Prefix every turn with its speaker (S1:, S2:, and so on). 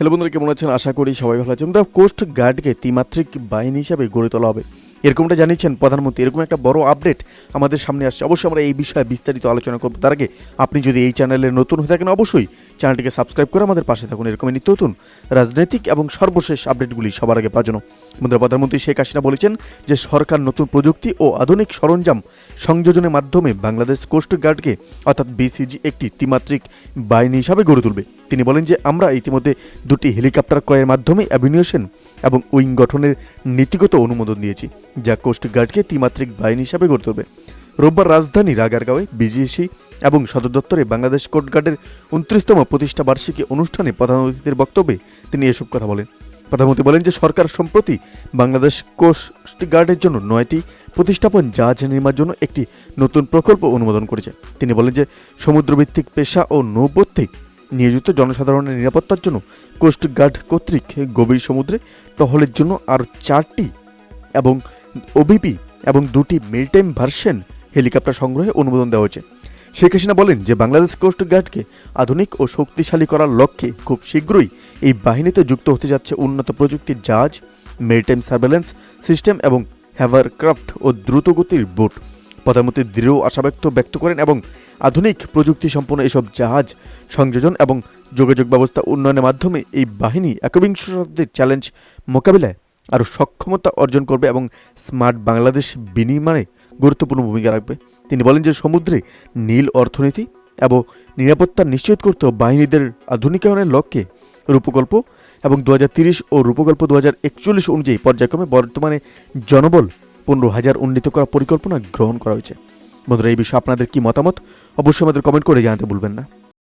S1: Hello বন্ধুরা, কেমন আছেন? আশা করি সবাই ভালো আছেন। কোস্ট গার্ডকে ত্রিমাত্রিক বাহিনী হিসাবে গড়ে তোলা হবে, এরকমটা জানিয়েছেন প্রধানমন্ত্রী। এরকম একটা বড় আপডেট আমাদের সামনে আসছে। অবশ্যই আমরা এই বিষয়ে বিস্তারিত আলোচনা করব। তার আগে আপনি যদি এই চ্যানেলে নতুন হয়ে থাকেন, অবশ্যই চ্যানেলটিকে সাবস্ক্রাইব করে আমাদের পাশে থাকুন। এরকম নিত্য নতুন রাজনৈতিক এবং সর্বশেষ আপডেটগুলি সবার আগে পাওয়ার জন্য। বন্ধুরা, প্রধানমন্ত্রী শেখ হাসিনা বলেছেন যে সরকার নতুন প্রযুক্তি ও আধুনিক সরঞ্জাম সংযোজনের মাধ্যমে বাংলাদেশ কোস্ট গার্ডকে অর্থাৎ বিসিজি একটি ত্রিমাত্রিক বাহিনী হিসাবে গড়ে তুলবে। তিনি বলেন যে আমরা ইতিমধ্যে দুটি হেলিকপ্টার ক্রয়ের মাধ্যমে অ্যাভিনিয়েশন এবং উইং গঠনের নীতিগত অনুমোদন দিয়েছি, যা কোস্ট গার্ডকে ত্রিমাত্রিক বাহিনী হিসাবে গড়ে তুলবে। রোববার রাজধানীর আগারগাঁওয়ে বিজিএসি এবং সদর দপ্তরে বাংলাদেশ কোস্ট গার্ডের 29তম প্রতিষ্ঠা বার্ষিকী অনুষ্ঠানে প্রধান অতিথির বক্তব্যে তিনি এসব কথা বলেন। প্রধানমন্ত্রী বলেন যে সরকার সম্প্রতি বাংলাদেশ কোস্ট গার্ডের জন্য 9টি প্রতিস্থাপন জাহাজ নির্মাণের জন্য একটি নতুন প্রকল্প অনুমোদন করেছে। তিনি বলেন যে সমুদ্রভিত্তিক পেশা ও নৌপথে নিয়োজিত জনসাধারণের নিরাপত্তার জন্য কোস্ট গার্ড কর্তৃক গভীর সমুদ্রে টহলের জন্য আরও 4টি এবং ওবিপি এবং 2টি মেরিটাইম ভার্সন হেলিকপ্টার সংগ্রহে অনুমোদন দেওয়া হয়েছে। শেখ হাসিনা বলেন যে বাংলাদেশ কোস্ট গার্ডকে আধুনিক ও শক্তিশালী করার লক্ষ্যে খুব শীঘ্রই এই বাহিনীতে যুক্ত হতে যাচ্ছে উন্নত প্রযুক্তির জাহাজ, মেরিটাইম সার্ভেলেন্স সিস্টেম এবং হ্যাভারক্রাফট ও দ্রুতগতির বোট। প্রধানমন্ত্রী দৃঢ় আশা ব্যক্ত করেন এবং আধুনিক প্রযুক্তি সম্পন্ন এসব জাহাজ সংযোজন এবং যোগাযোগ ব্যবস্থা উন্নয়নের মাধ্যমে এই বাহিনী একবিংশ শতাব্দীর চ্যালেঞ্জ মোকাবিলায় আরও সক্ষমতা অর্জন করবে এবং স্মার্ট বাংলাদেশ বিনির্মাণে গুরুত্বপূর্ণ ভূমিকা রাখবে। তিনি বলেন যে সমুদ্রে নীল অর্থনীতি এবং নিরাপত্তা নিশ্চিত করতে বাহিনীদের আধুনিকায়নের লক্ষ্যে রূপকল্প এবং 2030 ও রূপকল্প 2041 অনুযায়ী পর্যায়ক্রমে বর্তমানে জনবল 15,000 উন্নীত করার পরিকল্পনা গ্রহণ করা হয়েছে। বন্ধুরা, এই বিষয়ে আপনাদের কি মতামত অবশ্যই আমাদের কমেন্ট করে জানাতে ভুলবেন না।